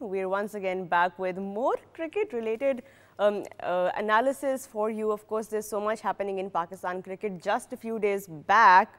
We're once again back with more cricket-related analysis for you. Of course, there's so much happening in Pakistan cricket. Just a few days back,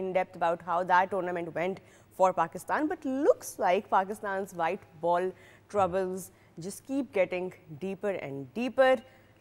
in depth about how that tournament went for Pakistan. But looks like Pakistan's white ball troubles just keep getting deeper and deeper.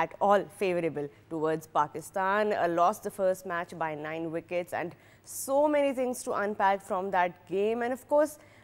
at all favorable towards Pakistan. Lost the first match by 9 wickets and so many things to unpack from that game. And of course,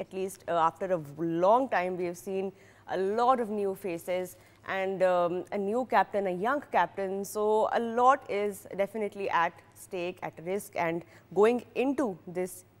at least after a long time we have seen a lot of new faces and a new captain, a young captain. So a lot is definitely at stake, at risk. And going into this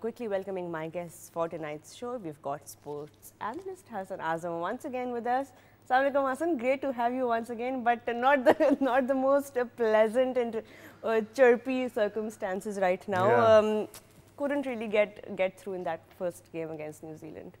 Quickly welcoming my guests for tonight's show. We've got sports analyst Hassan Azam once again with us. Assalamu alaikum Hassan, great to have you once again, but not the most pleasant and chirpy circumstances right now. Yeah. Couldn't really get through in that first game against New Zealand.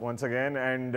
once again. And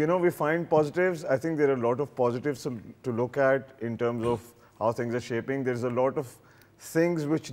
you know, we find positives. I think there are a lot of positives to look at in terms of how things are shaping. There's a lot of things which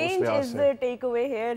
Change is the takeaway here.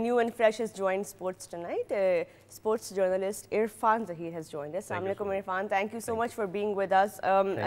new and fresh has joined Sports Tonight. Sports journalist Irfan Zahir has joined us. Assalamu alaikum Irfan, thank you so much for being with us.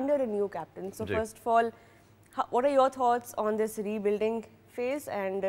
under a new captain. So first of all, what are your thoughts on this rebuilding phase and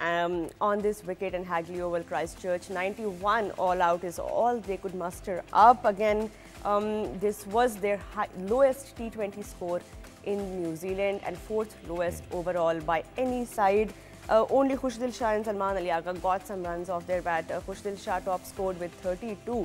on this wicket and Hagley Oval, Christchurch. 91 all out is all they could muster up. Again, this was their lowest T20 score in New Zealand and 4th lowest overall by any side. only Khushdil Shah and Salman Ali Agha got some runs off their bat. Khushdil Shah top scored with 32.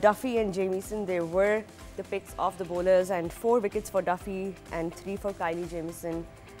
Duffy and Jamieson, they were the picks of the bowlers, and 4 wickets for Duffy and 3 for Kylie Jamieson.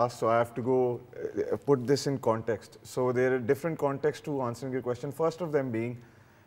asked, so I have to go put this in context. So there are different contexts to answering your question. First of them being,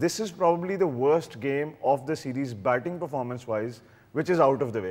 this is probably the worst game of the series batting performance wise, which is out of the way.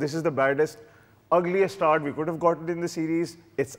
this is the baddest, ugliest start we could have gotten in the series. It's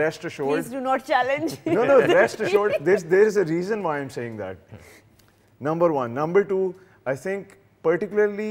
Rest assured. Please do not challenge. No, rest assured. There is a reason why I'm saying that. Number one. Number two, I think particularly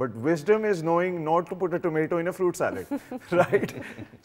but wisdom is knowing not to put a tomato in a fruit salad, right?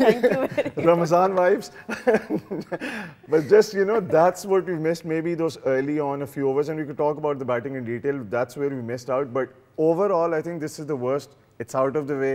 thank you very much. Ramazan vibes. But just, you know, that's what we missed, maybe those early on a few overs, and we could talk about the batting in detail. That's where we missed out, but overall I think this is the worst. It's out of the way.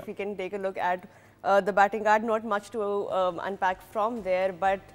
if we can take a look at the batting card, not much to unpack from there, but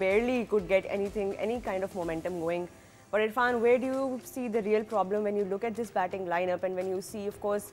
barely could get anything, any kind of momentum going. But Irfan, where do you see the real problem when you look at this batting lineup and when you see, of course,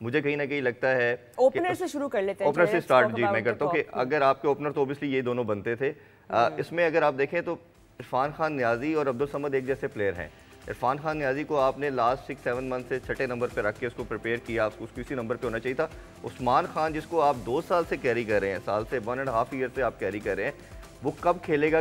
مجھے کہیں نہ کہیں لگتا ہے opener سے شروع کر لیتے ہیں. اوپنر سے سٹارٹ جی میں کرتا ہوں کہ اگر آپ کے اوپنر تو اوبیسلی یہ دونوں بنتے تھے. اس میں اگر آپ دیکھیں تو عرفان خان نیازی اور عبدالصمد ایک جیسے پلیئر ہیں. عرفان خان نیازی کو آپ نے لاسٹ 6-7 منتھ سے چھٹے نمبر پہ رکھ کے اس کو پریپیئر کیا, اس کو اسی نمبر پہ ہونا چاہیے تھا. عثمان خان جس کو آپ 2 سال سے کیری کر رہے ہیں, سال سے 1.5 ایئر سے آپ کیری کر رہے ہیں, وہ کب کھیلے گا,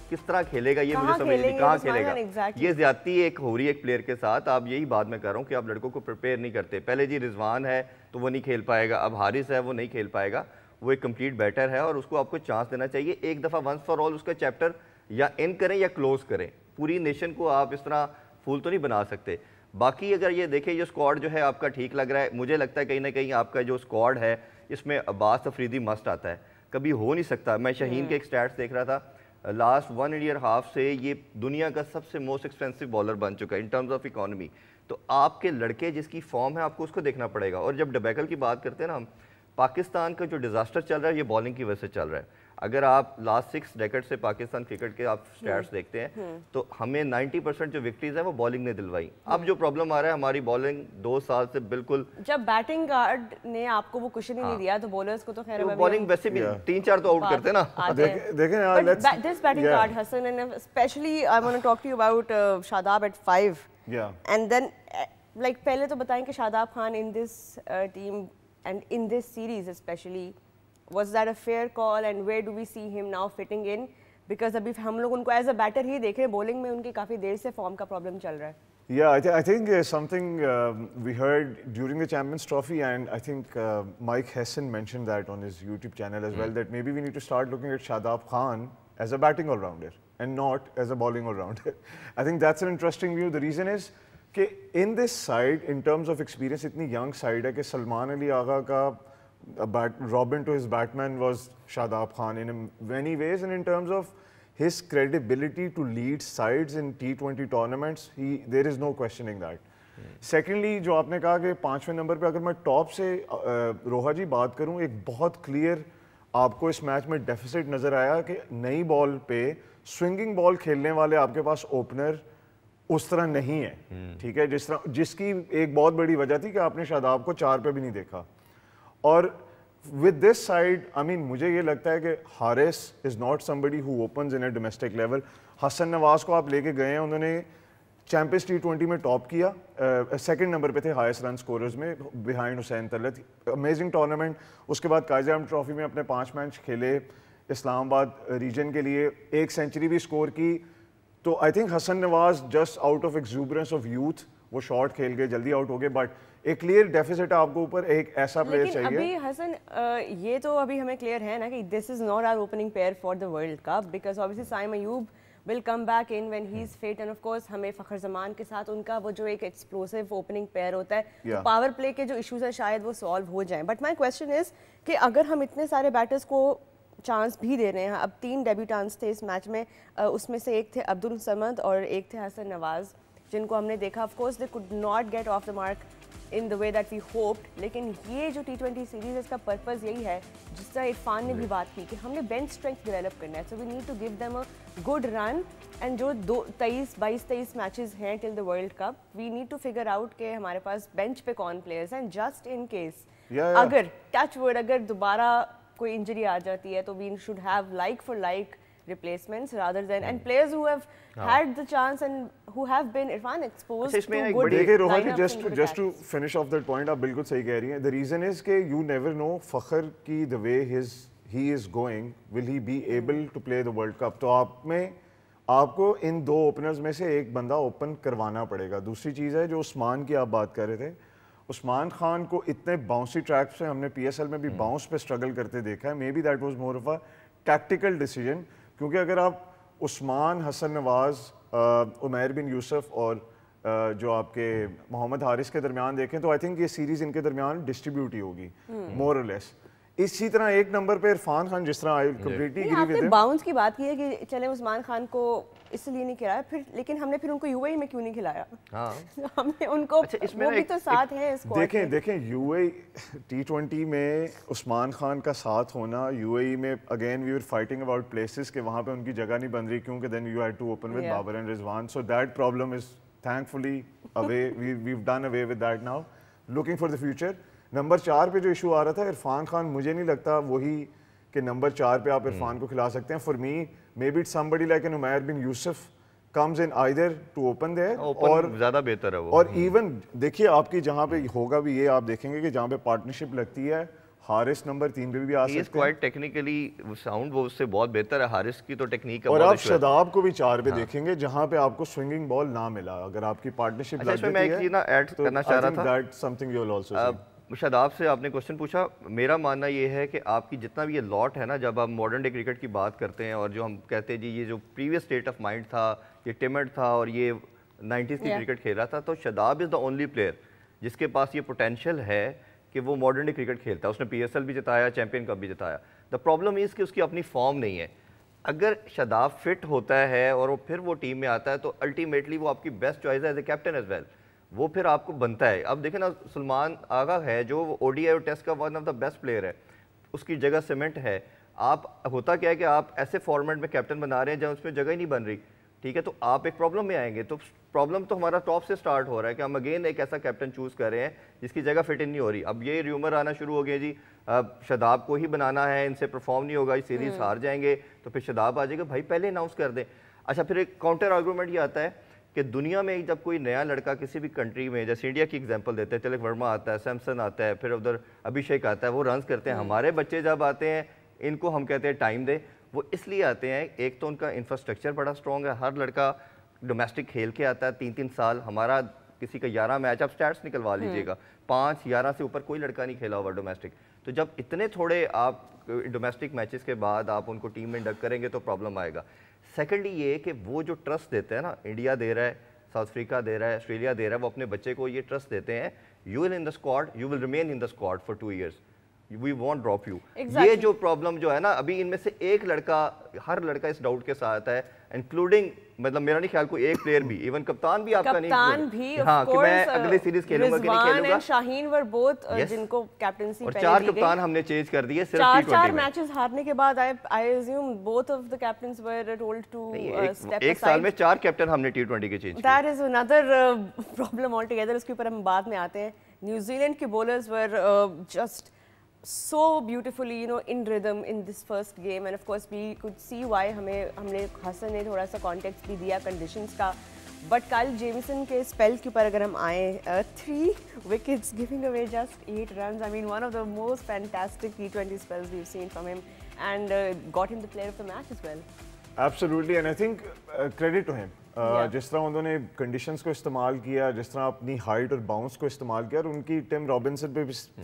کس طرح کھیلے گا, یہ مجھے سمجھ نہیں, کہاں کھیلے گا. یہ زیادتی ایک ہو رہی ہے ایک پلیئر کے ساتھ. آپ یہی بات میں کر رہا ہوں کہ آپ لڑکوں کو پریپیئر نہیں کرتے. پہلے جی رضوان ہے تو وہ نہیں کھیل پائے گا, اب حارث ہے وہ نہیں کھیل پائے گا. وہ ایک کمپلیٹ بیٹر ہے اور اس کو آپ کو چانس دینا چاہیے. ایک دفعہ ونس فار آل اس کا چیپٹر یا ان کریں یا کلوز کریں. پوری نیشن کو آپ اس طرح پھول تو نہیں بنا سکتے. باقی اگر یہ دیکھیں یہ اسکواڈ جو ہے آپ کا ٹھیک لگ رہا ہے. مجھے لگتا ہے کہیں نہ کہیں آپ کا جو اسکواڈ ہے اس میں عباس افریدی مسٹ آتا ہے. کبھی ہو نہیں سکتا. میں شاہین کے ایک سٹیٹس دیکھ رہا تھا, لاسٹ 1 ایئر ہاف سے یہ دنیا کا سب سے موسٹ ایکسپینسو بالر بن چکا ہے ان ٹرمز آف اکانومی. تو آپ کے لڑکے جس کی فارم ہے آپ کو اس کو دیکھنا پڑے گا. اور جب ڈبیکل کی بات کرتے ہیں نا ہم, پاکستان کا جو ڈیزاسٹر چل رہا ہے یہ بالنگ کی وجہ سے چل رہا ہے. اگر آپ لاسٹ 6 ڈیکڈ سے پاکستان کرکٹ کے آپ سٹیٹس دیکھتے ہیں تو ہمیں 90% جو وکٹریز ہیں وہ بالنگ نے دلوائی. اب جو پرابلم آ رہا ہے ہماری بالنگ 2 سال سے بالکل, جب بیٹنگ گارڈ نے آپ کو وہ کشن ہی نہیں دیا تو بولرز کو تو خیر بالنگ ویسے بھی 3-4 تو آؤٹ کرتے نا. دیکھیں this batting guard Hassan, and especially I want to talk to you about Shadab at 5. And then like پہلے تو بتائیں کہ Shadab Khan in this team and in this series especially, was that a fair call and where do we see him now fitting in? Because ابھی ہم لوگ ان کو as a better ہی دیکھ رہے ہیں, بولنگ میں ان کی کافی دیر سے فارم کا پرابلم چل رہا ہے. Yeah, I think something we heard during the Champions Trophy, and I think Mike Hesson mentioned that on his YouTube channel as well, that maybe we need to start looking at Shadab Khan as a batting all-rounder and not as a bowling all-rounder. I think that's an interesting view. The reason is کہ in this side, in terms of experience, اتنی young side ہے کہ سلمان علی آغا کا Robin to his Batman was Shadab Khan in many ways, and in terms of his credibility to lead sides in T20 tournaments, there is no questioning that. Secondly, جو آپ نے کہا کہ 5ویں number پہ اگر میں ٹاپ سے روحا جی بات کروں, ایک بہت کلیئر آپ کو اس میچ میں ڈیفیسٹ نظر آیا کہ نئی بال پہ سوئنگنگ بال کھیلنے والے آپ کے پاس اوپنر اس طرح نہیں ہے. ٹھیک ہے, جس کی ایک بہت بڑی وجہ تھی کہ آپ نے شاداب کو 4 پہ بھی نہیں دیکھا. اور with this side, I mean, مجھے یہ لگتا ہے کہ Haris is not somebody who opens in a domestic level. Hasan Nawaz کو آپ لے کے گئے ہیں, انہوں نے چیمپئنز T20 میں ٹاپ کیا, 2nd نمبر پہ تھے ہائیسٹ رن سکوررز میں behind Hussain Talat. Amazing tournament. اس کے بعد قائد اعظم ٹرافی میں اپنے 5 میچ کھیلے اسلام آباد ریجن کے لیے, 1 سینچری بھی اسکور کی. تو I think Hasan Nawaz just out of exuberance of youth وہ شارٹ کھیل گئے, جلدی آؤٹ ہو گئے, بٹ ایک کلیئر ڈیفیسٹ آپ کو اوپر ایک ایسا پلیئر چاہیے. ابھی حسن یہ تو ابھی ہمیں کلیئر ہے نا کہ this is not our opening pair for the World Cup, because obviously Saim Ayub will come back in when he is fit, and of course ہمیں فخر زمان کے ساتھ ان کا وہ جو ایک ایکسپلوسیو اوپننگ پیئر ہوتا ہے, تو پاور پلے کے جو ایشوز ہیں شاید وہ سالو ہو جائیں. بٹ مائی کویسچن از کہ اگر ہم اتنے سارے بیٹرز کو چانس بھی دے رہے ہیں, اب 3 ڈیبیوٹانس تھے اس میچ میں, اس میں سے ایک تھے عبدالصمد اور ایک تھے حسن نواز, جن کو ہم نے دیکھا of course they could not get off the mark in the way that we hoped. لیکن یہ جو T20 سیریز ہے اس کا پرپز یہی ہے, جس طرح عرفان نے بھی بات کی کہ ہم نے بینچ اسٹرینتھ ڈیولپ کرنا ہے. So we need to give them a good run, and جو 22-23 میچز ہیں till the World Cup, we need to figure out کہ ہمارے پاس بینچ پہ کون پلیئرز ہیں, جسٹ ان کیس اگر ٹچ ورڈ اگر دوبارہ کوئی انجری آ جاتی ہے تو we should have like for like replacements rather than and players who have had the chance and who have been Irfan exposed to good lineups. Just to finish off that point, آپ بالکل صحیح کہہ رہی ہیں. The reason is کہ you never know فخر کی the way he is going, will he be able to play the World Cup. تو آپ کو ان 2 اوپنرز میں سے ایک بندہ اوپن کروانا پڑے گا. دوسری چیز ہے جو عثمان کی آپ بات کر رہے تھے, عثمان خان کو اتنے باؤنسی ٹریک سے ہم نے PSL میں بھی باؤنس پہ اسٹرگل کرتے دیکھا ہے. Maybe that was more of a tactical decision, کیونکہ اگر آپ عثمان, حسن نواز, عمیر بن یوسف اور جو آپ کے محمد حارث کے درمیان دیکھیں تو آئی تھنک یہ سیریز ان کے درمیان ڈسٹریبیوٹ ہی ہوگی مور اور لیس. اسی طرح 1 نمبر پہ عرفان خان, جس طرح آئی کمپلیٹلی ایگری ود ہم. باؤنس کی بات کی ہے کہ چلے عثمان خان کو اس لیے نہیں کھلایا پھر, لیکن ہم نے پھر ان کو UAE میں کیوں نہیں کھلایا؟ ہم نے ان کو, وہ بھی تو ساتھ ہیں اسکواڈ میں. دیکھیں UAE T20 میں عثمان خان کا ساتھ ہونا, UAE میں again we were fighting about places کہ وہاں پہ ان کی جگہ نہیں بن رہی کیونکہ then you had to open with Babar and Rizwan. So that problem is thankfully away, we've done away with that now. Looking for the future, number 4 پہ جو ایشو آ رہا تھا عرفان خان, مجھے نہیں لگتا وہی کہ نمبر 4 پہ آپ عرفان کو کھلا سکتے ہیں. For me maybe somebody like an Umair bin Yousuf comes in either to open there اور زیادہ بہتر ہے وہ. اور ایون دیکھیے آپ کی جہاں پہ ہوگا بھی یہ آپ دیکھیں گے کہ جہاں پہ پارٹنرشپ لگتی ہے حارث نمبر 3 پہ بھی آ سکتے ہیں. کوائٹ ٹیکنیکلی ساؤنڈ وہ اس سے بہت بہتر ہے. حارث کی تو ٹیکنیک کا اور بہت آپ شاداب کو بھی 4 پہ دیکھیں گے جہاں پہ آپ کو سوئنگنگ بال نہ ملا. اگر آپ کی پارٹنرشپ لگ میں ایک چیز نا ایڈ کرنا چاہ رہا تھا. something you will also see. شاداب سے آپ نے کوشچن پوچھا, میرا ماننا یہ ہے کہ آپ کی جتنا بھی یہ لاٹ ہے نا, جب آپ ماڈرن ڈے کرکٹ کی بات کرتے ہیں اور جو ہم کہتے ہیں جی یہ جو پریویس اسٹیٹ آف مائنڈ تھا, یہ ٹیمڈ تھا اور یہ 90s کی کرکٹ کھیل رہا تھا, تو شاداب از دا اونلی پلیئر جس کے پاس یہ پوٹینشیل ہے کہ وہ ماڈرن ڈے کرکٹ کھیلتا ہے. اس نے پی ایس ایل بھی جتایا, چیمپئن کپ بھی جتایا. دا پرابلم از کہ اس کی اپنی فارم نہیں ہے. اگر شاداب فٹ ہوتا ہے اور وہ پھر وہ ٹیم میں آتا ہے تو الٹیمیٹلی وہ آپ کی بیسٹ چوائس ہے as a captain as well. وہ پھر آپ کو بنتا ہے. اب دیکھیں نا سلمان آغا ہے جو او ڈی آئی اور ٹیسٹ کا one of the best player ہے, اس کی جگہ سیمنٹ ہے. آپ ہوتا کیا ہے کہ آپ ایسے فارمیٹ میں کیپٹن بنا رہے ہیں جہاں اس میں جگہ ہی نہیں بن رہی, ٹھیک ہے, تو آپ ایک پرابلم میں آئیں گے. تو پرابلم تو ہمارا ٹاپ سے سٹارٹ ہو رہا ہے کہ ہم اگین ایک ایسا کیپٹن چوز کر رہے ہیں جس کی جگہ فٹ ان نہیں ہو رہی. اب یہ ریومر آنا شروع ہو گیا جی شاداب کو ہی بنانا ہے, ان سے پرفارم نہیں ہوگا, اس سیریز ہار جائیں گے تو پھر شاداب آ جائے گا. بھائی پہلے اناؤنس کر دیں. اچھا پھر ایک کاؤنٹر آرگومنٹ یہ آتا ہے کہ دنیا میں جب کوئی نیا لڑکا کسی بھی کنٹری میں, جیسے انڈیا کی ایگزامپل دیتے ہیں, تلک ورما آتا ہے, سیمسن آتا ہے, پھر ادھر ابھیشیک آتا ہے, وہ رنز کرتے ہیں. ہمارے بچے جب آتے ہیں ان کو ہم کہتے ہیں ٹائم دے. وہ اس لیے آتے ہیں, ایک تو ان کا انفراسٹرکچر بڑا اسٹرانگ ہے, ہر لڑکا ڈومیسٹک کھیل کے آتا ہے 3-3 سال. ہمارا کسی کا 11 میچ, آپ سٹیٹس نکلوا لیجئے گا, 5-11 سے اوپر کوئی لڑکا نہیں کھیلا ہوا ڈومیسٹک. تو جب اتنے تھوڑے آپ ڈومیسٹک میچز کے بعد آپ ان کو ٹیم میں انڈکٹ کریں گے تو پرابلم آئے گا. سیکنڈلی یہ کہ وہ جو ٹرسٹ دیتے ہیں نا, انڈیا دے رہا ہے, ساؤتھ افریقہ دے رہا ہے, آسٹریلیا دے رہا ہے, وہ اپنے بچے کو یہ ٹرسٹ دیتے ہیں, you will in the squad, you will remain in the squad for 2 years, we won't drop you. یہ جو پرابلم جو ہے نا, ابھی ان میں سے ایک لڑکا, ہر لڑکا اس ڈاؤٹ کے ساتھ ہے, انکلوڈنگ مطلب میرا نہیں خیال کوئی ایک پلیئر بھی, ایون کپتان بھی آپ کا نہیں, کپتان بھی ہاں کہ میں اگلی سیریز کھیلوں گا کہ نہیں کھیلوں گا. شاہین ور بوتھ جن کو کیپٹنسی اور 4 کپتان ہم نے چینج کر دیے صرف T20 4 میچز ہارنے کے بعد. I assume both of the captains were told to step aside. ایک سال میں 4 کیپٹن ہم نے T20 کے چینج کیے. That is another problem altogether. اس کے اوپر ہم بعد میں آتے ہیں. نیوزی لینڈ کے bowlers were just so beautifully, you know, in rhythm in this first game, and of course we could see why. ہم نے حسن نے تھوڑا سا کانٹیکسٹ بھی دیا کنڈیشنز کا. بٹ کائل جیمیسن کے اسپیل کے اوپر اگر ہم آئیں, 3 wickets giving away just 8 runs. I mean one of the most fantastic T20 spells we've seen from him, and got him the player of the match as well. Absolutely, and I think credit to him. جس طرح انہوں نے conditions کو استعمال کیا, جس طرح اپنی ہائٹ اور باؤنس کو استعمال کیا, اور ان کی ٹم رابنسن پہ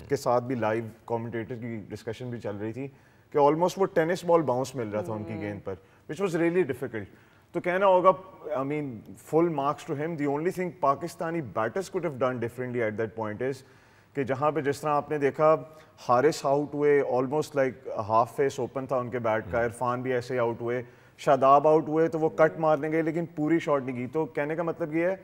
کے ساتھ بھی لائیو کامنٹیٹر کی ڈسکشن بھی چل رہی تھی کہ آلموسٹ وہ ٹینس بال باؤنس مل رہا تھا ان کی گیند پر, وچ واز ریئلی ڈیفیکلٹ. تو کہنا ہوگا I mean full marks to him. The only thing Pakistani batters could have done differently at that point is کہ جہاں پہ جس طرح آپ نے دیکھا حارث آؤٹ ہوئے, almost like half face open تھا ان کے بیٹ کا, عرفان بھی ایسے آؤٹ ہوئے, شاداب آؤٹ ہوئے تو وہ کٹ مارنے گئے لیکن پوری شاٹ نہیں کی. تو کہنے کا مطلب یہ ہے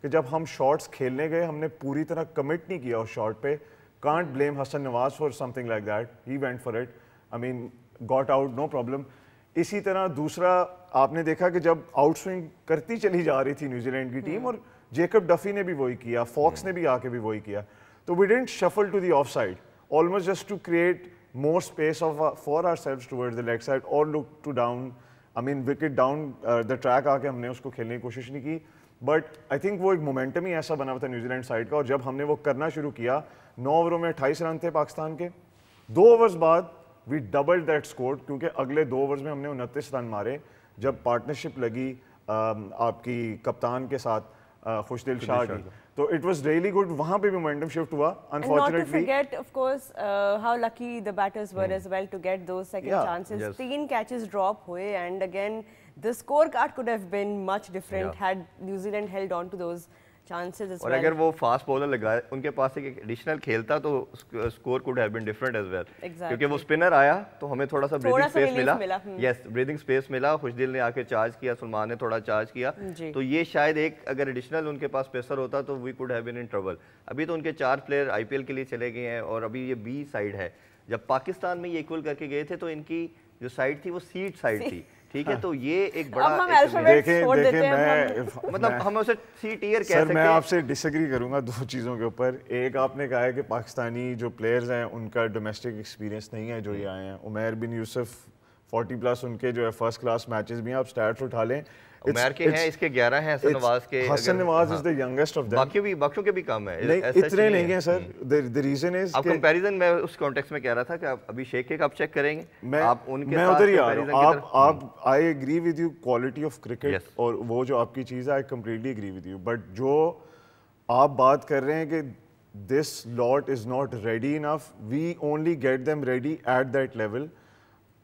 کہ جب ہم شاٹس کھیلنے گئے ہم نے پوری طرح کمٹ نہیں کیا اس شاٹ پہ. Can't blame Hasan Nawaz for something like that, he went for it, I mean got out no problem. اسی طرح دوسرا آپ نے دیکھا کہ جب آؤٹ سوئنگ کرتی چلی جا رہی تھی نیوزی لینڈ کی ٹیم, اور جیکب ڈفی نے بھی وہی کیا, فاکس نے بھی آ کے بھی وہی کیا, تو we didn't shuffle to the off side almost just to create more space for ourselves towards the leg side or look to down, I mean wicket down the track آ کے ہم نے اس کو کھیلنے کی کوشش نہیں کی. بٹ آئی تھنک وہ ایک مومنٹم ہی ایسا بنا ہوا تھا نیوزی لینڈ سائڈ کا, اور جب ہم نے وہ کرنا شروع کیا 9 اووروں میں 28 رن تھے پاکستان کے, 2 اوورز بعد وی ڈبل دیٹ اسکور, کیونکہ اگلے 2 اوورز میں ہم نے 29 رن مارے جب پارٹنرشپ لگی آپ کی کپتان کے ساتھ خوش دل شاہ کی. تو اٹ واز ریئلی گڈ, وہاں پہ بھی مومنٹم شفٹ ہوا. Unfortunately, not to forget of course how lucky the batters were as well to get those second chances. 3 catches drop ہوئے, and again the scorecard could have been much different had New Zealand held on to those chances as well. اور اگر وہ fast bowler لگائے ان کے پاس ایک additional کھیلتا تو score could have been different as well, کیونکہ وہ اسپنر آیا تو ہمیں تھوڑا سا بریدنگ اسپیس ملا. یس, بریدنگ اسپیس ملا, خوشدل نے آ کے چارج کیا, سلمان نے تھوڑا چارج کیا, تو یہ شاید ایک اگر ایڈیشنل ان کے پاس پیسر ہوتا تو we could have been in trouble. ابھی تو ان کے 4 پلیئر آئی پی ایل کے لیے چلے گئے ہیں, اور ابھی یہ بی سائڈ ہے. جب پاکستان میں یہ ایکول کر کے گئے تھے تو ان کی جو سائڈ تھی وہ سیٹ سائڈ تھی, ٹھیک ہے, تو یہ ایک بڑا مطلب ہم اسے سی ٹیئر کہہ سکتے ہیں. سر میں آپ سے ڈس ایگری کروں گا دو چیزوں کے اوپر. ایک آپ نے کہا ہے کہ پاکستانی جو پلیئرز ہیں ان کا ڈومیسٹک ایکسپیرینس نہیں ہے جو یہ آئے ہیں. عمیر بن یوسف 40+ ان کے جو ہے فرسٹ کلاس میچز بھی ہیں, آپ سٹیٹس اٹھا لیں. عمیر کے ہیں, اس کے 11 ہیں, حسن نواز کے. حسن نواز از دی ینگسٹ آف دیم. باقیوں کے بھی کم ہے, اتنے نہیں ہیں سر. دی ریزن از اب کمپیریزن میں اس کانٹیکسٹ میں کہہ رہا تھا کہ آپ ابھی شیخ کے کپ چیک کریں گے, آپ ان کے میں ادھر ہی آ رہا ہوں. آپ I agree with you quality of cricket اور وہ جو آپ کی چیز ہے, I completely agree with you. But جو آپ بات کر رہے ہیں کہ this lot is not ready enough, we only get them ready at that level.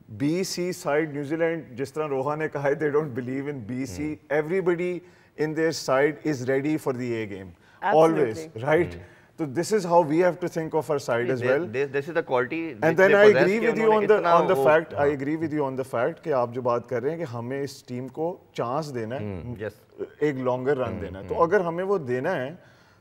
B C side New Zealand, جس طرح روہا نے کہا ہے, they don't believe in BC. Everybody in their side is ready for the A game. Always, right? So this is how we have to think of our side as well. This is the quality. And then I agree with you on the fact. I agree with you on the fact کہ آپ جو بات کر رہے ہیں کہ ہمیں اس team کو چانس دینا ہے, ایک لانگر رن دینا ہے. تو اگر ہمیں وہ دینا ہے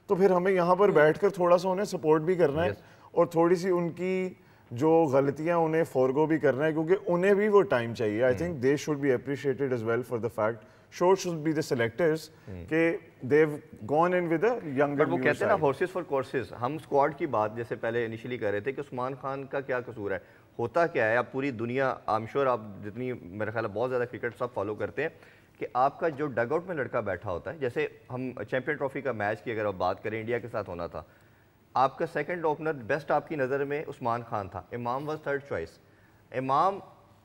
تو پھر ہمیں یہاں پر بیٹھ کر تھوڑا سا انہیں سپورٹ بھی کرنا ہے اور تھوڑی سی ان کی جو غلطیاں انہیں فورگو بھی کرنا ہے, کیونکہ انہیں بھی وہ ٹائم چاہیے. I think they should be appreciated as well for the fact, should be the selectors کہ they have gone in with a younger. وہ کہتے ہیں نا ہارسز فار کورسز. ہم اسکواڈ کی بات جیسے پہلے انیشلی کر رہے تھے کہ عثمان خان کا کیا قصور ہے, ہوتا کیا ہے. اب پوری دنیا, آئی ایم شیور آپ جتنی میرا خیال ہے بہت زیادہ کرکٹ سب فالو کرتے ہیں, کہ آپ کا جو ڈگ آؤٹ میں لڑکا بیٹھا ہوتا ہے, جیسے ہم چیمپئن ٹرافی کا میچ کی اگر آپ بات کریں انڈیا کے ساتھ ہونا تھا, آپ کا سیکنڈ اوپنر بیسٹ آپ کی نظر میں عثمان خان تھا, امام واز تھرڈ چوائس. امام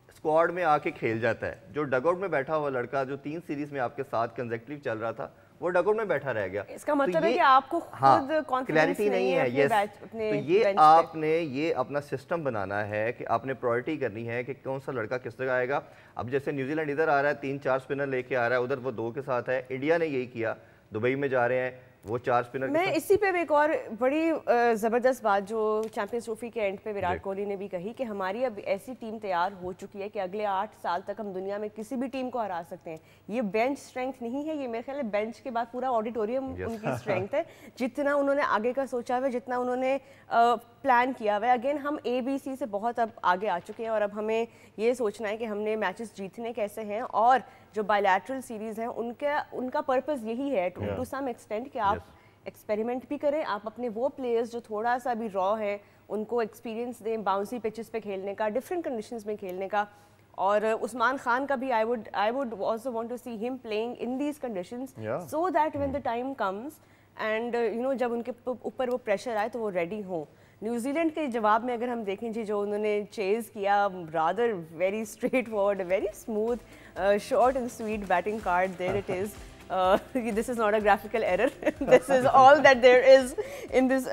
اسکواڈ میں آ کے کھیل جاتا ہے, جو ڈگ آؤٹ میں بیٹھا ہوا لڑکا جو 3 سیریز میں آپ کے ساتھ کنزیکٹیو چل رہا تھا وہ ڈگ آؤٹ میں بیٹھا رہ گیا. اس کا مطلب ہے کہ آپ کو خود کلیئرٹی نہیں ہے. یس, تو یہ آپ نے یہ اپنا سسٹم بنانا ہے کہ آپ نے پرائرٹی کرنی ہے کہ کون سا لڑکا کس جگہ آئے گا. اب جیسے نیوزی لینڈ ادھر آ رہا ہے 3-4 اسپنر لے کے آ رہا ہے, ادھر وہ 2 کے ساتھ ہے. انڈیا نے یہی کیا, دبئی میں جا رہے ہیں وہ 4 اسپنر. میں اسی پہ ایک اور بڑی زبردست بات جو چیمپئنز ٹرافی کے اینڈ پہ وراٹ کوہلی نے بھی کہی کہ ہماری اب ایسی ٹیم تیار ہو چکی ہے کہ اگلے 8 سال تک ہم دنیا میں کسی بھی ٹیم کو ہرا سکتے ہیں. یہ بینچ اسٹرینتھ نہیں ہے, یہ میرے خیال ہے بینچ کے بعد پورا آڈیٹوریم ان کی اسٹرینتھ ہے. جتنا انہوں نے آگے کا سوچا ہوا ہے, جتنا انہوں نے پلان کیا ہوا ہے. اگین ہم ABC سے بہت اب آگے آ چکے ہیں اور اب ہمیں یہ سوچنا ہے کہ ہم نے میچز جیتنے کیسے ہیں, اور جو بائیلیٹرل سیریز ہیں ان کا پرپز یہی ہے ٹو سم ایکسٹینٹ کہ آپ ایکسپیریمنٹ بھی کریں, آپ اپنے وہ پلیئرز جو تھوڑا سا بھی را ہے ان کو ایکسپیرینس دیں باؤنسی پچز پہ کھیلنے کا, ڈفرینٹ کنڈیشنز میں کھیلنے کا. اور عثمان خان کا بھی I would also want to see him playing in these conditions so that when the time comes and جب ان کے اوپر وہ پریشر آئے تو وہ ریڈی ہوں. نیوزی لینڈ کے جواب میں اگر ہم دیکھیں جی جو انہوں نے چیز کیا, rather very straightforward, very smooth, short and sweet batting card, there it is. This is not a graphical error. This is all that there is in this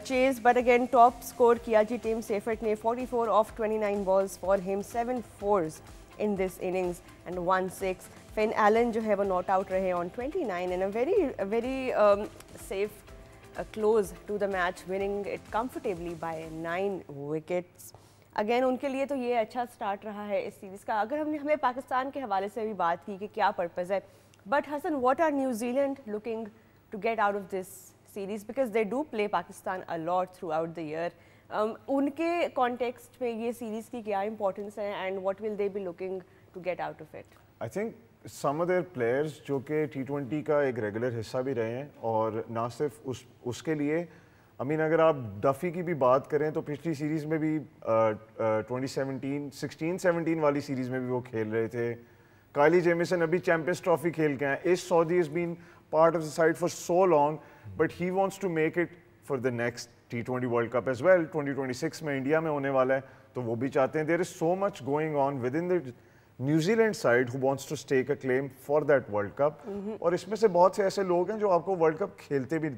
chase. But again, top score kiya ji Tim Seifert ne, 44 of 29 balls for him, 7 fours in this innings and 1 6. Finn Allen jo hai wo not out rahe on 29 and a very safe close to the match, winning it comfortably by 9 wickets. Again in کے لیے تو یہ اچھا start رہا ہے اس series کا. اگر ہمیں پاکستان کے حوالے سے بھی بات کی کہ کیا پرپز ہے, but Hasan what are New Zealand looking to get out of this series, because they do play Pakistan a lot throughout the year. ان کے کانٹیکسٹ میں یہ سیریز کی کیا امپورٹنس ہے and what will they be looking to get out of it? I think some of their players جو کہ T20 کا ایک ریگولر حصہ بھی رہے ہیں, اور نہ صرف اس کے لیے, اگر آپ ڈفی کی بھی بات کریں تو پچھلی سیریز میں بھی 16-17 والی سیریز میں بھی وہ کھیل رہے تھے. کائلی جیمیسن ابھی چیمپئنز ٹرافی کھیل کے ہیں. سعودی has been part of the side for so long, but he wants to make it for the next T20 World Cup as well. 2026 میں انڈیا میں ہونے والا ہے تو وہ بھی چاہتے ہیں. There is so much going on within the New Zealand side who wants to stake a claim for that World Cup. اور اس میں سے بہت سے ایسے لوگ ہیں جو آپ کو ورلڈ کپ کھیلتے بھی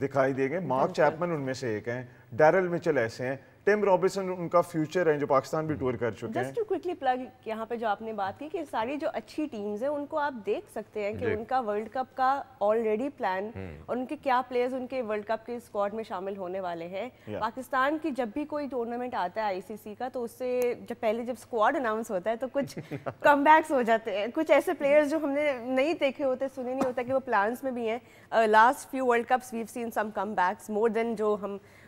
دکھائی دیں گے. مارک چیپمن ان میں سے ایک ہیں, ڈیرل مچل ایسے ہیں, ٹم رابنسن ان کا فیوچر ہے جو پاکستان بھی ٹور کر چکے ہیں. جسٹ ٹو کوئکلی پلگ یہاں پہ جو آپ نے بات کی کہ ساری جو اچھی ٹیمز ہیں ان کو آپ دیکھ سکتے ہیں کہ ان کا ورلڈ کپ کا آلریڈی پلان اور ان کے کیا پلیئرز ان کے ورلڈ کپ کے اسکواڈ میں شامل ہونے والے ہیں. پاکستان کی جب بھی کوئی ٹورنامنٹ آتا ہے ICC کا تو اس سے جب پہلے جب اسکواڈ اناؤنس ہوتا ہے تو کچھ کم بیکس ہو جاتے ہیں, کچھ ایسے پلیئرز جو ہم نے نہیں دیکھے ہوتے, سنے نہیں ہوتا کہ وہ پلانس میں بھی ہیں. Last few World Cups we've seen some comebacks more than جو ہم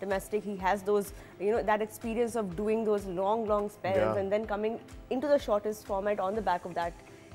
domestic, he has those, you know, that experience of doing those long spells and then coming into the shortest format on the back of that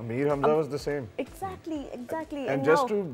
Amir Hamza was the same. Exactly. And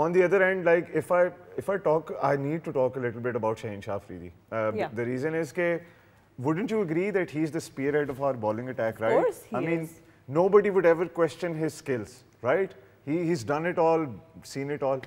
on the other end, like if I talk, I need to talk a little bit about Shaheen Shah Afridi. The reason is that wouldn't you agree that he's the spearhead of our bowling attack, right? Of course he is. Mean, nobody would ever question his skills, right? He's done it all, seen it all.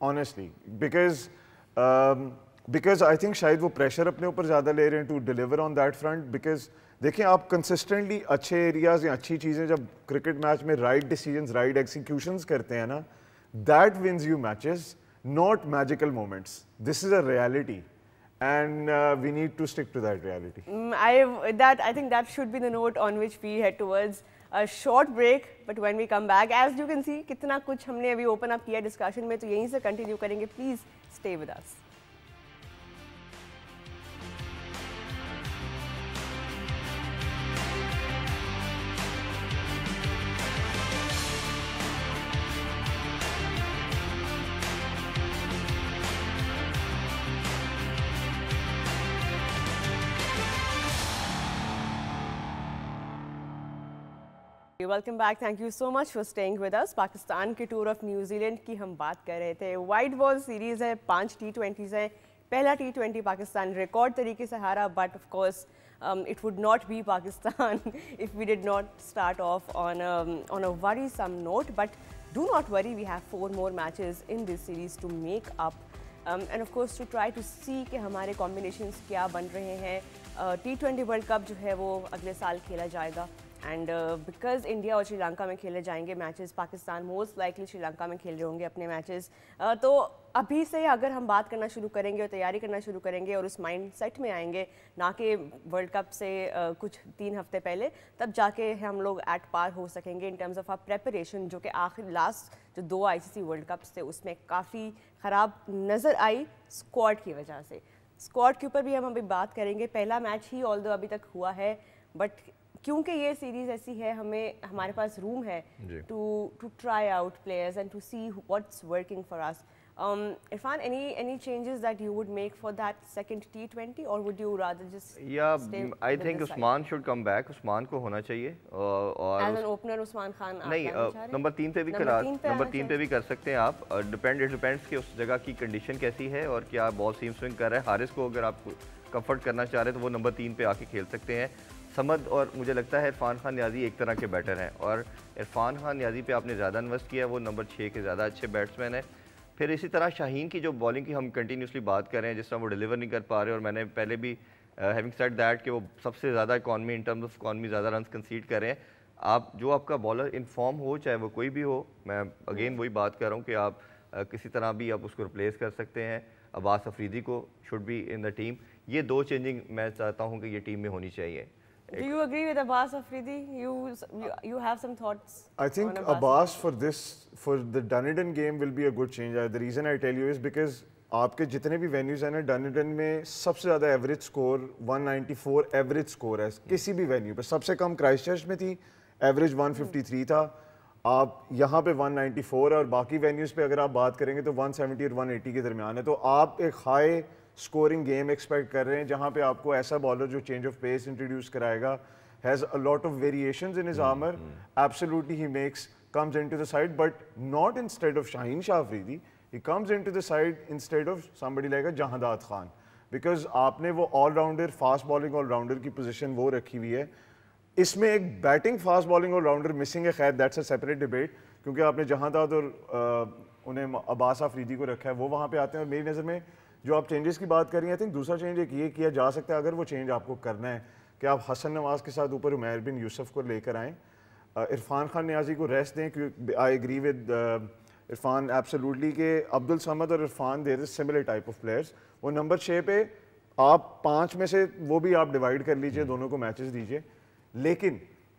honestly, because I think شاید وہ pressure اپنے اوپر زیادہ لے رہے ہیں to deliver on that front, because دیکھیں آپ کنسسٹنٹلی اچھے ایریاز یا اچھی چیزیں جب کرکٹ میچ میں رائٹ ڈیسیجنز رائٹ ایکسیکیوشنز کرتے ہیں نا, that wins you matches, not magical moments. This is a reality and we need to stick to that reality. I think that should be the note on which we head towards a short break, but when we come back, as you can see kitna kuch humne abhi open up kiya discussion mein, to yahin se continue karenge. Please stay with us. Welcome back, thank you so much for staying with us. Pakistan کے tour of New Zealand کی ہم بات کر رہے تھے. White ball series ہے, 5 T20s ہیں. پہلا T20 پاکستان ریکارڈ طریقے سے ہارا, but of course it would not be Pakistan if we did not start off on a worrisome note. But do not worry, we have 4 more matches in this series to make up. And of course to try to see کہ ہمارے combinations کیا بن رہے ہیں. T20 world cup جو ہے وہ اگلے سال کھیلا جائے گا, اینڈ بیکاز انڈیا اور شری لنکا میں کھیلے جائیں گے matches, Pakistan most likely Sri Lanka میں کھیل رہے ہوں گے اپنے میچز. تو ابھی سے اگر ہم بات کرنا شروع کریں گے اور تیاری کرنا شروع کریں گے اور اس مائنڈ سیٹ میں آئیں گے, نہ کہ ورلڈ کپ سے کچھ 3 ہفتے پہلے, تب جا کے ہم لوگ ایٹ پار ہو سکیں گے in terms of our preparation, جو کہ آخر لاسٹ جو 2 ICC ورلڈ کپس تھے اس میں کافی خراب نظر آئی اسکواڈ کی وجہ سے. اسکواڈ کے اوپر بھی ہم ابھی بات کریں گے. پہلا میچ ہی آل دو ابھی تک ہوا ہے, بٹ کیونکہ یہ سیریز ایسی ہے, ہمارے پاس روم ہے to try out players and to see what's working for us. Irfan, any changes that you would make for that second T20, or would you rather just stay? I think Usman should come back. Usman کو ہونا چاہیے, اور as an opener عثمان خان نہیں, number 3 پہ بھی کر سکتے ہیں آپ. ڈپینڈس کہ اس جگہ کی کنڈیشن کیسی ہے اور کیا بال سیم سوئنگ کر رہا ہے. حارث کو اگر آپ کمفرٹ کرنا چاہ رہے ہیں تو وہ نمبر 3 پہ آ کے کھیل سکتے ہیں. سمد اور مجھے لگتا ہے عرفان خان نیازی ایک طرح کے بیٹر ہیں, اور عرفان خان نیازی پہ آپ نے زیادہ انویسٹ کیا, وہ نمبر 6 کے زیادہ اچھے بیٹسمین ہیں. پھر اسی طرح شاہین کی جو بالنگ کی ہم کنٹینیوسلی بات کر رہے ہیں, جس طرح وہ ڈیلیور نہیں کر پا رہے, اور میں نے پہلے بھی ہیونگ سیڈ دیٹ کہ وہ سب سے زیادہ economy in terms of economy زیادہ رنز کنسیڈ کر رہے ہیں. آپ کا بالر انفارم ہو, چاہے وہ کوئی بھی ہو, میں اگین وہی بات کر رہا ہوں کہ آپ کسی طرح بھی آپ اس کو ریپلیس کر سکتے ہیں. عباس افریدی کو should be in the team. یہ 2 چینجنگ میں چاہتا ہوں کہ یہ ٹیم میں ہونی چاہیے. Do you agree with Abbas Afridi? You have some thoughts? I think Abbas for the Dunedin game will be a good change. The reason I tell you is because آپ کے جتنے بھی وینیوز ہیں نا, ڈنیڈن میں سب سے زیادہ ایوریج سکور 194 ایوریج سکور ہے کسی بھی وینیو پہ. سب سے کم کرائسٹ چرچ میں تھی, ایوریج 153 تھا. آپ یہاں پہ 194 ہے, اور باقی وینیوز پہ اگر آپ بات کریں گے تو 170 اور 180 کے درمیان ہے. تو آپ ایک ہائی اسکورنگ گیم ایکسپیکٹ کر رہے ہیں, جہاں پہ آپ کو ایسا بالر جو چینج آف پیس انٹروڈیوس کرائے گا, has a lot of variations in his armour. Absolutely he comes into the side, but not instead of Shaheen Shah Afridi. He comes into the side instead of somebody like a Jahandad Khan, because آپ نے وہ all rounder, fast bowling all rounder کی position وہ رکھی ہوئی ہے. اس میں ایک batting fast bowling all rounder missing ہے, خیر دیٹس اے سیپریٹ ڈبیٹ, کیونکہ آپ نے جہانداد اور انہیں عباس آفریدی کو رکھا ہے, وہ وہاں پہ آتے ہیں. اور میری نظر میں جو آپ چینجز کی بات کر رہی ہیں, آئی تھنک دوسرا چینج ایک یہ کیا جا سکتا ہے, اگر وہ چینج آپ کو کرنا ہے, کہ آپ حسن نواز کے ساتھ اوپر عمیر بن یوسف کو لے کر آئیں, عرفان خان نیازی کو ریسٹ دیں. کیونکہ I agree with Irfan absolutely کہ عبد الصمد اور Irfan there is similar type of players. وہ نمبر 6 پہ آپ 5 میں سے وہ بھی آپ ڈیوائڈ کر لیجئے, دونوں کو میچز دیجئے, لیکن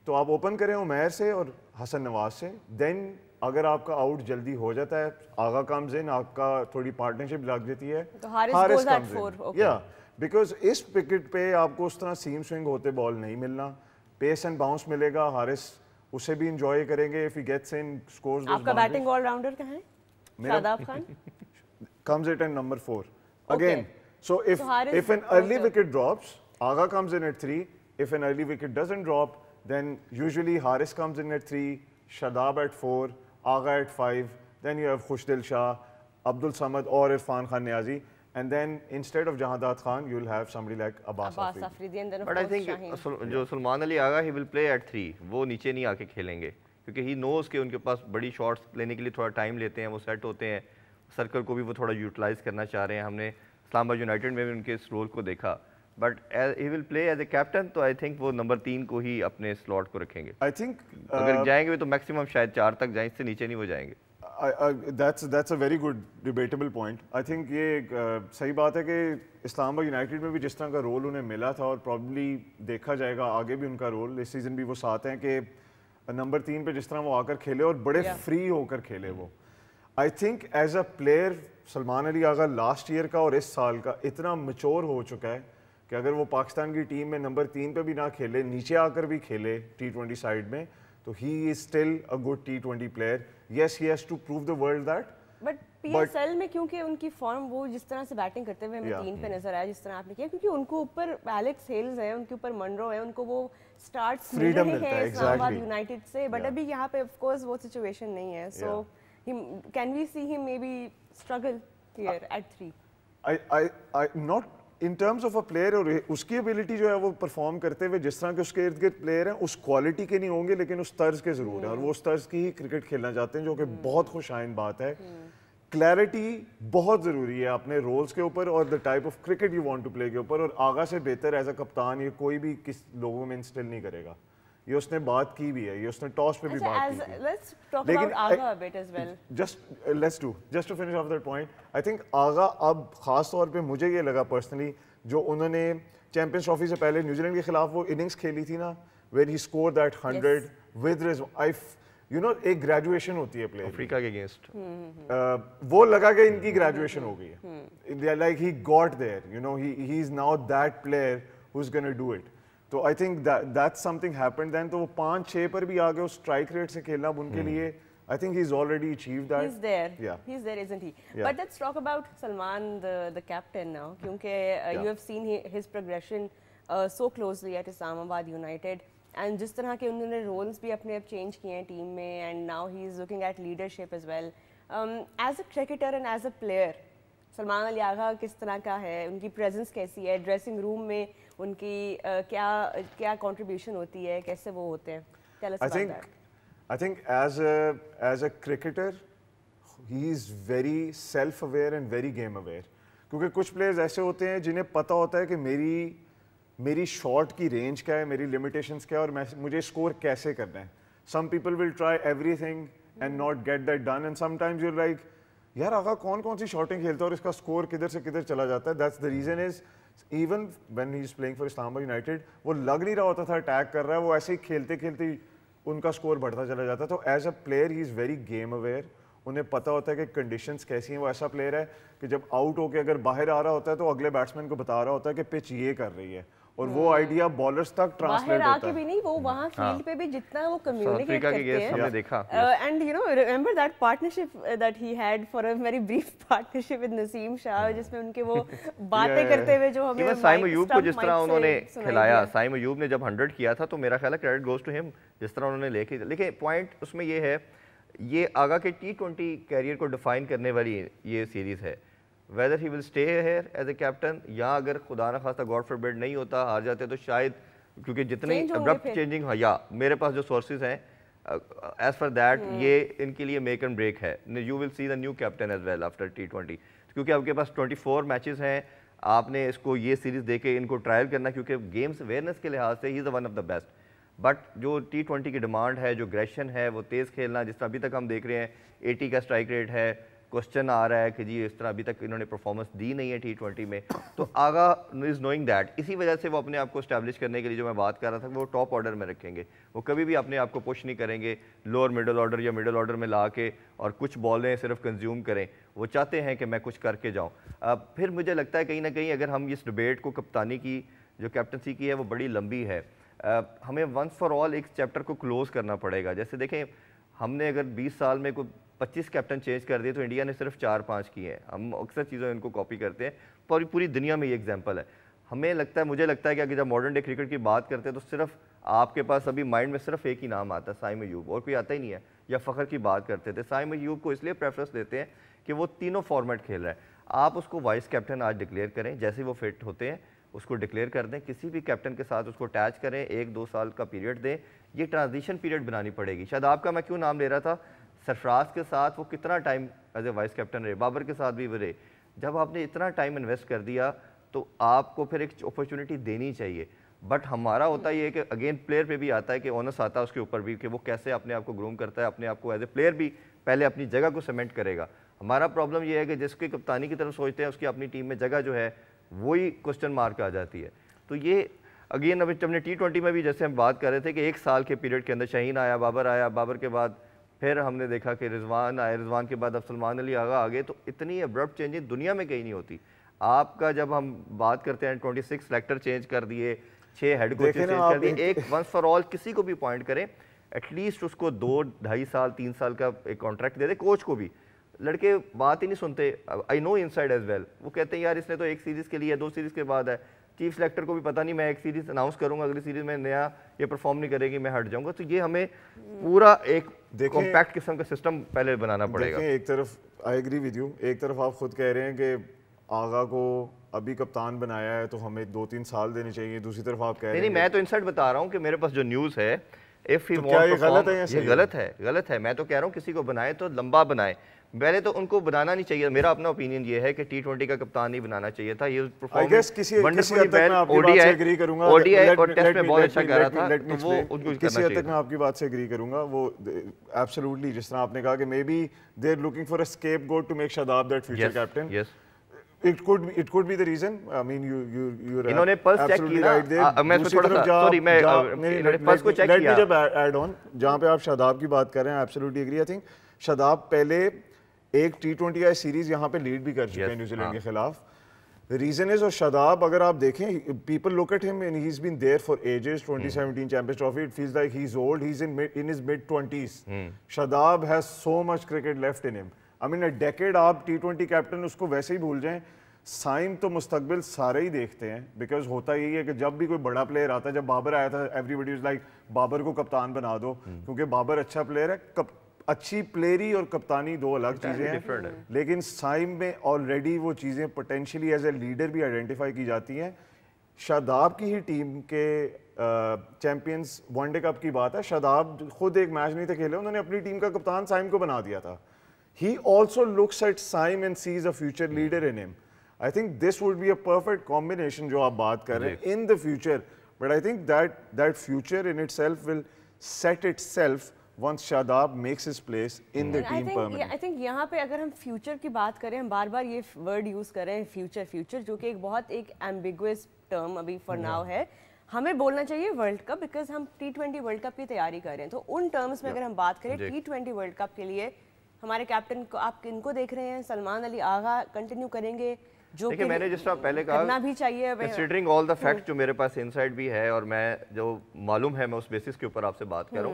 تو آپ اوپن کریں عمیر سے اور حسن نواز سے. دین اگر آپ کا آؤٹ جلدی ہو جاتا ہے, آغا کمز ان, آپ کا تھوڑی پارٹنرشپ لگ جاتی ہے, حارث کمز ان. یا بیکاز اس وکٹ پہ آپ کو اس طرح سیم سوئنگ ہوتے بال نہیں ملنا, پیس اینڈ باؤنس ملے گا. حارث اسے بھی انجوائے کریں گے if he gets in, scores those boundaries. آپ کا بیٹنگ آل راؤنڈر کہاں ہے؟ Shadab Khan comes at number 4 again. So if an early wicket drops, Agha comes in at 3. If an early wicket doesn't drop, then usually Haris comes in at 3, Shadab at 4, Agha at 5. Then you have Khushdil Shah, Abdul Samad or Irfan Khan Niazi. And then instead of Jahandad Khan, you'll have somebody like Abbas Afridi. And then of But I course think جو سلمان علی آغا, he will play at 3. وہ نیچے نہیں آ کے کھیلیں گے, کیونکہ he knows کہ ان کے پاس بڑی شاٹس لینے کے لیے تھوڑا ٹائم لیتے ہیں, وہ سیٹ ہوتے ہیں. سرکل کو بھی وہ تھوڑا یوٹیلائز کرنا چاہ رہے ہیں. ہم نے اسلام آباد یونائٹیڈ میں بھی ان کے اس رول کو دیکھا, but he will play as a captain, تو آئی تھنک وہ نمبر 3 کو ہی اپنے سلاٹ کو رکھیں گے. آئی تھنک اگر جائیں گے تو میکسیمم شاید 4 تک جائیں, اس سے نیچے نہیں وہ جائیں گے. that's a very good debatable point. I think یہ صحیح بات ہے کہ اسلام آباد یونائٹیڈ میں بھی جس طرح کا رول انہیں ملا تھا, اور پرابلی دیکھا جائے گا آگے بھی ان کا رول, اس سیزن بھی وہ ساتھ ہیں کہ نمبر 3 پہ جس طرح وہ آ کر کھیلے اور بڑے فری ہو کر کھیلے وہ. I think as a player Salman Ali Agha last year کا اور اس سال کا اتنا میچور ہو چکا ہے کہ اگر وہ پاکستان کی ٹیم میں نمبر 3 پہ بھی نہ کھیلے, نیچے آ کر بھی کھیلے T20 سائڈ میں, تو he is still a good T20 player. Yes he has to prove the world that. But PSL میں کیونکہ ان کی فارم وہ جس طرح سے بیٹنگ کرتے ہوئے ہمیں 3 پہ نظر آیا جس طرح آپ نے کیا, کیونکہ ان کو اوپر ایلیکس ہیلز ہیں, ان کے اوپر منرو ہے, ان کو وہ اسٹارٹس مل رہے ہیں اسلام آباد یونائٹیڈ سے, بٹ ابھی یہاں پہ آف کورس وہ سچویشن نہیں ہے. So can we see him maybe struggle here at 3؟ Not in terms of a player, اور اس کی ایبلٹی جو ہے وہ پرفارم کرتے ہوئے جس طرح کے اس کے ارد گرد پلیئر ہیں اس کوالٹی کے نہیں ہوں گے, لیکن اس طرز کے ضرور ہیں, اور وہ اس طرز کی ہی کرکٹ کھیلنا چاہتے ہیں, جو کہ بہت خوش آئند بات ہے. کلیئرٹی بہت ضروری ہے اپنے رولز کے اوپر اور the type of cricket you want to play کے اوپر, اور آغا سے بہتر ایز اے کپتان یہ کوئی بھی کس لوگوں میں انسٹل نہیں کرے گا. یہ اس نے بات کی بھی ہے, یہ اس نے ٹاس پہ بھی بات کی تھی. Let's talk about Agha a bit as well. Just to finish off that point, I think Agha اب خاص طور پہ مجھے یہ لگا پرسنلی, جو انہوں نے چیمپئنز ٹرافی سے پہلے نیوزی لینڈ کے خلاف وہ اننگز کھیلی تھی نا, where he score that 100 with you know ایک گریجویشن ہوتی ہے پلیئر افریقہ کے اگینسٹ, وہ لگا کہ ان کی گریجویشن ہو گئی ہے, like he got there, you know he is now that player who is gonna do it. تو I think that's something happened then. تو وہ 5-6 پر بھی آگے اس اسٹرائک ریٹ سے کھیلنا ان کے لیے, I think he's already achieved that. He's there. Yeah. He's there, isn't he? Yeah. But let's talk about Salman, the captain now. Kyunki you have seen his progression so closely at Islamabad United. And جس طرح کے انہوں نے rules بھی اپنے اب change کیے ہیں ٹیم میں, and now he is looking at leadership as well. As a cricketer and as a player, Salman Ali آغا کس طرح کا ہے, ان کی پریزنس کیسی ہے, ڈریسنگ روم میں ان کی کیا کنٹریبیوشن ہوتی ہے, کیسے وہ ہوتے ہیں؟ Tell us about that. I think as a cricketer, he is very self-aware and very game aware. کیونکہ کچھ پلیئرز ایسے ہوتے ہیں جنہیں پتہ ہوتا ہے کہ میری شاٹ کی رینج کیا ہے, میری لمیٹیشنز کیا ہے, اور مجھے اسکور کیسے کرنا ہے. Some people will try everything and not get that done, and sometimes you're like, یار آغا کون سی شاٹیں کھیلتا ہے اور اس کا اسکور کدھر سے کدھر چلا جاتا ہے. That's the reason is even when he is playing for Islam Abad United, وہ لگ نہیں رہا ہوتا تھا اٹیک کر رہا ہے, وہ ایسے ہی کھیلتے کھیلتے ان کا اسکور بڑھتا چلا جاتا ہے. تو as a player he is very game aware, انہیں پتہ ہوتا ہے کہ کنڈیشنز کیسی ہیں. وہ ایسا پلیئر ہے کہ جب آؤٹ ہو کے اگر باہر آ رہا ہوتا ہے تو اگلے بیٹسمین کو بتا رہا ہوتا ہے کہ پچ یہ کر رہی ہے, اور وہ آئیڈیا بالرز تک ٹرانسلیٹ ہوتا ہے. باہر آ کے بھی نہیں, وہ وہاں فیلڈ پہ بھی جتنا وہ کمیونیکیٹ کرتے ہیں, ہم نے دیکھا. And you know remember that partnership that he had for a very brief partnership with Naseem Shah, جس میں ان کے وہ باتیں کرتے ہوئے جو ہمیں سائم ایوب کو جس طرح انہوں نے کھلایا, سائم ایوب نے جب 100 کیا تھا تو میرا خیال ہے کریڈٹ گوز ٹو ہم, جس طرح انہوں نے لے کے. لیکن پوائنٹ اس میں یہ ہے, یہ آغا کے T20 کیریئر کو ڈیفائن کرنے والی یہ سیریز ہے. whether he will stay here as a captain, یا اگر خدا نہ خواستہ گاڈ فوربڈ نہیں ہوتا, ہار جاتے, تو شاید کیونکہ جتنی ابرپٹ چینجنگ, یا میرے پاس جو سورسز ہیں ایز فار دیٹ, یہ ان کے لیے میک اینڈ بریک ہے. You will see the new captain as well after T20, کیونکہ آپ کے پاس 24 میچز ہیں, آپ نے اس کو یہ سیریز دے کے ان کو ٹرائل کرنا, کیونکہ گیمز اویئرنیس کے لحاظ سے he is one of the best. But جو T20 کی ڈیمانڈ ہے, جو گریشن ہے, وہ تیز کھیلنا, جس طرح ابھی تک ہم دیکھ رہے ہیں 80 کا اسٹرائک ریٹ ہے, کوسچن آ رہا ہے کہ جی اس طرح ابھی تک انہوں نے پرفارمنس دی نہیں ہے T20 میں. تو آغا از نوئنگ دیٹ, اسی وجہ سے وہ اپنے آپ کو اسٹیبلش کرنے کے لیے جو میں بات کر رہا تھا, وہ ٹاپ آرڈر میں رکھیں گے. وہ کبھی بھی اپنے آپ کو پش نہیں کریں گے لوور مڈل آرڈر یا مڈل آرڈر میں لا کے اور کچھ بالیں صرف کنزیوم کریں. وہ چاہتے ہیں کہ میں کچھ کر کے جاؤں. پھر مجھے لگتا ہے کہیں نہ کہیں اگر ہم اس ڈبیٹ کو کپتانی کی جو کیپٹنسی کی ہے وہ بڑی لمبی ہے, ہمیں ونس فار آل ایک چیپٹر کو کلوز کرنا پڑے گا. جیسے دیکھیں, ہم نے اگر 20 سال میں کوئی 25 کیپٹن چینج کر دیے تو انڈیا نے صرف 4-5 کیے ہیں. ہم اکثر چیزیں ان کو کاپی کرتے ہیں, پوری دنیا میں یہ ایگزامپل ہے. مجھے لگتا ہے کہ اگر جب ماڈرن ڈے کرکٹ کی بات کرتے ہیں تو صرف آپ کے پاس ابھی مائنڈ میں صرف ایک ہی نام آتا ہے, سائم ایوب, اور کوئی آتا ہی نہیں ہے. یا فخر کی بات کرتے تھے, سائم ایوب کو اس لیے پریفرنس دیتے ہیں کہ وہ تینوں فارمیٹ کھیل رہا ہے. آپ اس کو وائس کیپٹن آج ڈکلیئر کریں, جیسے وہ فٹ ہوتے ہیں اس کو ڈکلیئر کر دیں, کسی بھی کیپٹن کے ساتھ اس کو اٹیچ کریں, 1-2 سال کا پیریڈ دیں. یہ ٹرانزیشن پیریڈ بنانی پڑے گی. شاید آپ کا میں کیوں نام لے رہا تھا, سرفراز کے ساتھ وہ کتنا time as a vice captain رہے, بابر کے ساتھ بھی وہ رہے. جب آپ نے اتنا ٹائم انویسٹ کر دیا تو آپ کو پھر ایک اپرچونٹی دینی چاہیے. بٹ ہمارا ہوتا یہ ہے کہ اگین پلیئر پہ بھی آتا ہے کہ اونس آتا ہے اس کے اوپر بھی کہ وہ کیسے اپنے آپ کو گروم کرتا ہے, اپنے آپ کو ایز اے پلیئر بھی پہلے اپنی جگہ کو سیمنٹ کرے گا. ہمارا پرابلم یہ ہے کہ جس کی کپتانی کی طرف سوچتے ہیں اس کی اپنی ٹیم میں جگہ جو ہے وہی کوسچن مارک آ جاتی ہے. تو یہ اگین ابھی ہم نے T20 میں بھی جیسے ہم بات کر رہے تھے کہ ایک سال کے پیریڈ کے اندر شاہین آیا, بابر کے بعد پھر ہم نے دیکھا کہ رضوان آئے, رضوان کے بعد اب سلمان علی آغا آگے. تو اتنی ابرپٹ چینجنگ دنیا میں کہیں نہیں ہوتی. آپ کا جب ہم بات کرتے ہیں 26 سلیکٹر چینج کر دیے, 6 ہیڈ کوچز چینج کر دیے, ایک ونس فار آل کسی کو بھی اپوائنٹ کریں, ایٹ لیسٹ اس کو 2-2.5 سال 3 سال کا ایک کانٹریکٹ دے دے. کوچ کو بھی, لڑکے بات ہی نہیں سنتے. آئی نو ان سائڈ ایز ویل, وہ کہتے ہیں یار اس نے تو ایک سیریز کے لیے 2 سیریز کے بعد ہے. چیف سلیکٹر کو بھی پتہ نہیں, میں ایک سیریز اناؤنس کروں گا, اگلی سیریز میں نیا یہ پرفارم نہیں کرے گی, میں ہٹ جاؤں گا. تو یہ ہمیں پورا ایک کمپیکٹ قسم کا سسٹم پہلے بنانا پڑے گا. ایک طرف آئی ایگری ود یو, ایک طرف آپ خود کہہ رہے ہیں کہ آغا کو ابھی کپتان بنایا ہے تو ہمیں 2-3 سال دینے چاہیے, دوسری طرف آپ کہہ رہے ہیں نہیں, میں تو انسائٹ بتا رہا ہوں کہ میرے پاس جو نیوز ہے غلط ہے. میں تو کہہ رہا ہوں کسی کو بنائے تو لمبا بنائے, پہلے تو ان کو بنانا نہیں چاہیے. میرا اپنا اوپینین یہ ہے کہ T20 کا کپتان نہیں بنانا چاہیے تھا. یہ پرفارمنس کسی حد تک میں آپ کی بات سے ایگری کروں گا. وہ ایبسولوٹلی جس طرح آپ نے کہا کہ maybe they are looking for a scapegoat to make Shadab that future captain. It could be the reason. I mean, you're انہوں نے پلس چیک کیا. میں تھوڑا سا سوری, میں پلس کو چیک کیا. Let me just add on, جہاں پہ آپ شاداب کی بات کر رہے ہیں, absolutely agree. I think شاداب پہلے ایک T20 کا سیریز یہاں پہ لیڈ بھی کر چکے ہیں نیوزی لینڈ کے خلاف. The reason is, اور شاداب اگر آپ دیکھیں, people look at him and he's been there for ages. 2017 Champions Trophy, it feels like he's old. He's in his mid-20s. Shadab has so much cricket left in him. I mean, a decade آپ T20 captain اس کو ویسے ہی بھول جائیں. سائم تو مستقبل سارے ہی دیکھتے ہیں, بیکاز ہوتا یہی ہے کہ جب بھی کوئی بڑا پلیئر آتا ہے, جب بابر آیا تھا everybody was like Babar کو کپتان بنا دو, کیونکہ بابر اچھا پلیئر ہے. اچھی پلیئری اور کپتانی 2 الگ چیزیں ہیں, لیکن سائم میں آلریڈی وہ چیزیں پوٹینشلی ایز اے لیڈر بھی آئیڈینٹیفائی کی جاتی ہیں. شاداب کی ہی ٹیم کے چیمپئنز ون ڈے کپ کی بات ہے, شاداب خود ایک میچ نہیں تھے کھیلے, انہوں نے اپنی ٹیم کا کپتان سائم کو بنا دیا تھا. He also looks at Saim and sees a future leader in him. I think this would be a perfect combination جو آپ بات کر رہے ہیں in the future. But I think that future in itself will set itself once Shadab makes his place in the team permanently. I think یہاں پہ اگر ہم فیوچر کی بات کریں, ہم بار بار یہ ورڈ یوز کر رہے ہیں فیوچر, جو کہ ایک بہت ایک ایمبیگوس ٹرم ابھی فار ناؤ ہے. ہمیں بولنا چاہیے ورلڈ کپ, بیکاز ہم T20 ورلڈ کپ کی تیاری کر رہے ہیں. تو ان ٹرمز میں اگر ہم بات کریں T20 ورلڈ کپ کے لیے ہمارے کیپٹن کو آپ کن کو دیکھ رہے ہیں؟ سلمان علی آغا کنٹینیو کریں گے, جو کہ میں نے جس طرح پہلے کہا کرنا بھی چاہیے, کنسیڈرنگ آل دا فیکٹ جو میرے پاس انسائٹ بھی ہے اور میں جو معلوم ہے میں اس بیسس کے اوپر آپ سے بات کروں.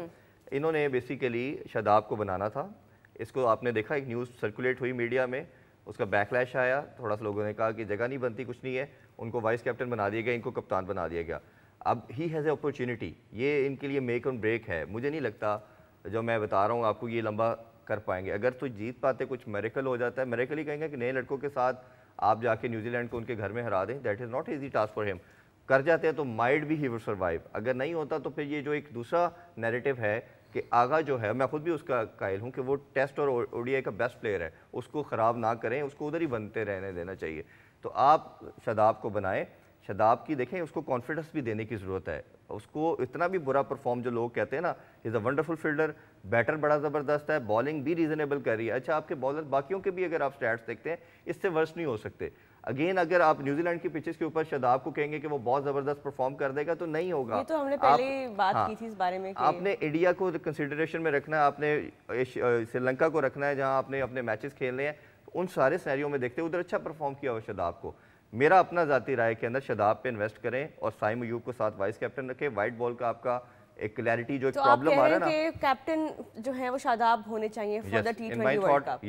انہوں نے بیسیکلی شاداب کو بنانا تھا. اس کو آپ نے دیکھا ایک نیوز سرکولیٹ ہوئی میڈیا میں, اس کا بیک لیش آیا, تھوڑا سا لوگوں نے کہا کہ جگہ نہیں بنتی, کچھ نہیں ہے, ان کو وائس کیپٹن بنا دیا گیا, ان کو کپتان بنا دیا گیا. اب ہی ہیز اے اپرچونٹی, یہ ان کے لیے میک اینڈ بریک ہے. مجھے نہیں لگتا جو میں بتا رہا ہوں آپ کو یہ لمبا کر پائیں گے. اگر تو جیت پاتے, کچھ میریکل ہو جاتا ہے, میریکل ہی کہیں گے کہ نئے لڑکوں کے ساتھ آپ جا کے نیوزی لینڈ کو ان کے گھر میں ہرا دیں, that is not easy task for ہم. کر جاتے ہیں تو مائٹ بھی ہی ول سروائیو. اگر نہیں ہوتا تو پھر یہ جو ایک دوسرا نیریٹو ہے کہ آغا جو ہے, میں خود بھی اس کا قائل ہوں کہ وہ ٹیسٹ اور او ڈی آئی کا بیسٹ پلیئر ہے, اس کو خراب نہ کریں, اس کو ادھر ہی بنتے رہنے دینا چاہیے. تو آپ شاداب کو بنائیں. شاداب کی دیکھیں اس کو کانفیڈنس بھی دینے کی ضرورت ہے. اس کو اتنا بھی برا پرفارم جو لوگ کہتے ہیں نا, از اے ونڈرفل فیلڈر, بیٹر بڑا زبردست ہے, بالنگ بھی ریزنیبل کر رہی ہے. اچھا آپ کے بالر باقیوں کے بھی اگر آپ سٹیٹس دیکھتے ہیں اس سے ورس نہیں ہو سکتے. اگین اگر آپ نیوزی لینڈ کی پچز کے اوپر شاداب کو کہیں گے کہ وہ بہت زبردست پرفارم کر دے گا تو نہیں ہوگا. یہ تو ہم نے پہلے بات کی تھی اس بارے میں کہ آپ نے انڈیا کو کنسیڈریشن میں رکھنا ہے, آپ نے سری لنکا کو رکھنا ہے جہاں آپ نے اپنے میچز کھیلنے ہیں. ان سارے سینیریو میں دیکھتے ادھر اچھا پرفارم کیا ہوا شاداب کو. میرا اپنا ذاتی رائے کے اندر شاداب پہ انویسٹ کریں اور سائم ایوب کو ساتھ وائس کیپٹن رکھیں. وائٹ بال کا آپ کا ایک کلیئرٹی جو ایک پرابلم آ رہا ہے نا, تو آپ کہہ رہے ہیں کہ کیپٹن جو ہے وہ شاداب ہونے چاہیے for the T20 world cup.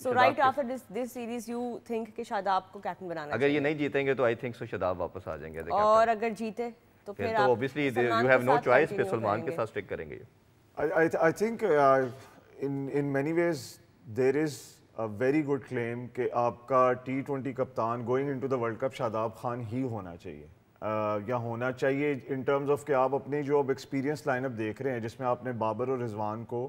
So right after this series you think کہ شاداب کو کیپٹن بنانا اگر یہ نہیں جیتیں گے تو آئی تھنک سو شاداب واپس آ جائیں گے, اور اگر جیتے تو پھر آپ obviously you have no choice, پھر سلمان کے ساتھ اسٹک کریں گے. I think in many ways there is a very good claim کہ آپ کا T20 کپتان going into the World Cup Shadab Khan ہی ہونا چاہیے, یا ہونا چاہیے ان ٹرمز آف کہ آپ اپنی جو اب ایکسپیرینس لائن اپ دیکھ رہے ہیں جس میں آپ نے بابر اور رضوان کو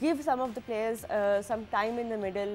give some of the players some time in the middle,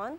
on.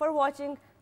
for watching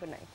Good night.